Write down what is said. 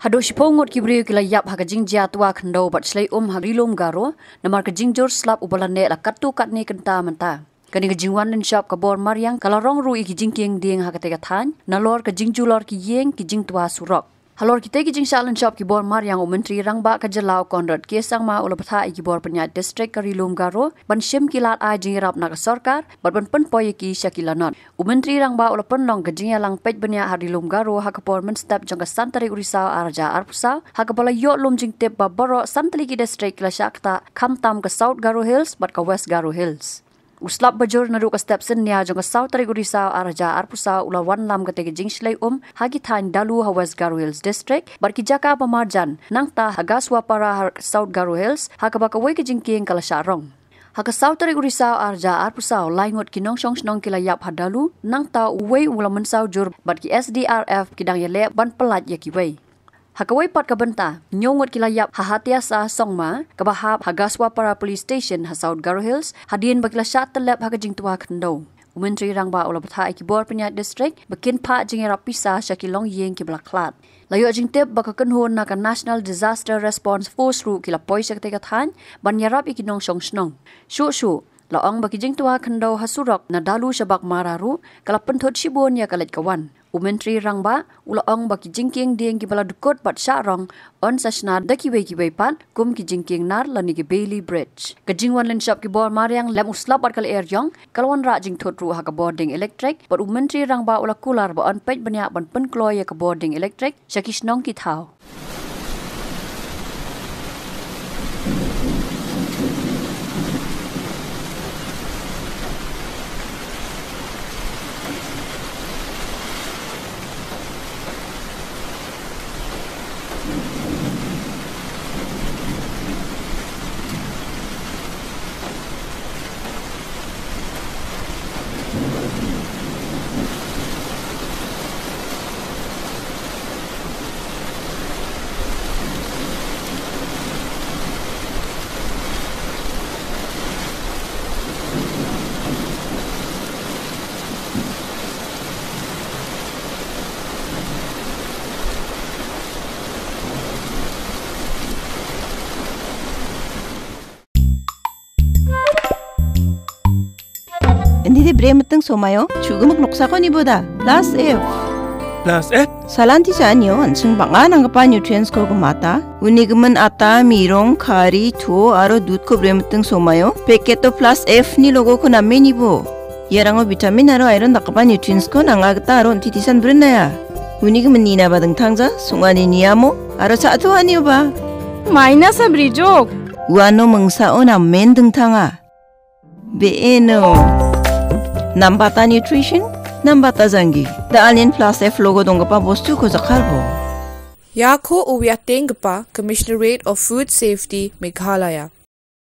Hado sipongot kibriyo kila yap hakajing jatwa khandau bat slay harilom garo namar kajing jor slap ubalane la katu katne kenta menta. Kani kajingwan len shop kabor maryang kalarong rui kijing king ding hakatega than nalor kajing julor ki yeng kijing tua surok. Halor kita kijing shalan shop ki bor maryang menteri rangba kajalau konrad kesang ma ulapatha ki bor penya district karilum garo ban shim kilat a jingrap nak sarkar ban pen poyeki shakilanot. Menteri rangba ulapan long kajing lang pej benya harilum garo hakapor men step jangka santari urisau arja arpusau hakapala yo lom jing tep babaro santali ki district la shakta kamtam ka south garo hills bat ka west garo hills. Uslap bajur naru ka step sen nia jong south tari urisau arja arpusa ula wan lam ka tege jingslai hagi thain dalu ha west garo hills district bar ki jaka pamarjan nangta hagaswa para har south garo hills hakaba ka wei ka jingking kala sharong haka south tari urisau arja arpusa laingot kinong song snong kila yap hadalu nangta wei ula mensau jur bar ki SDRF kidang yele ban pelat ya ki wei Hakawai pat kabenta, nyongot kila yap hahatia sa songma, kabahap hagaswa para police station ha South Garo Hills, hadien bagila syat telep hakajing tua kendo. Menteri rangba ulapatha ikibor penyat district, bakin pa jing rapisa syakilong yeng kibla klat. Layo jing tip baka kenhon na ka National Disaster Response Force ru kila poi syakatega than, ban yarap ikinong song snong. Shu, laong baki jing tua kendo hasurok na dalu syabak mararu, kala pentot shibon ya kalit kawan. Menteri rangba ulaong baki jingking ding ki bala dukot bat syarong on sasna daki wei pat kum ki jingking nar lani ki Bailey Bridge kajingwan len shop ki bor maryang lem uslap bat kal air jong kalwan ra jing thot ru ha ka boarding electric but menteri rangba ula kular ba on pej banya ban pen kloy ka boarding electric shakish nong ki thau Hindi bremeteng somayo chugumak noksakon iboda plus F salanti janyo ansung bangan ang pa nutrients ko kumata unigman ata mirong kari to aro dud ko bremeteng somayo peketo plus F ni logo ko namin ibo yarango vitamin aro iron nakapa nutrients ko nangagta aron titisan brenaya unigman nina badang tangza sungani niyamo aro sa ato aniyo ba minus abrijok wano mengsaon amen deng tanga beeno Nambata nutrition, nambata zangi. Daalin plus F logo dongpa bostu ko zakharbo. Yako uwiateng pa Commissionerate of Food Safety Meghalaya.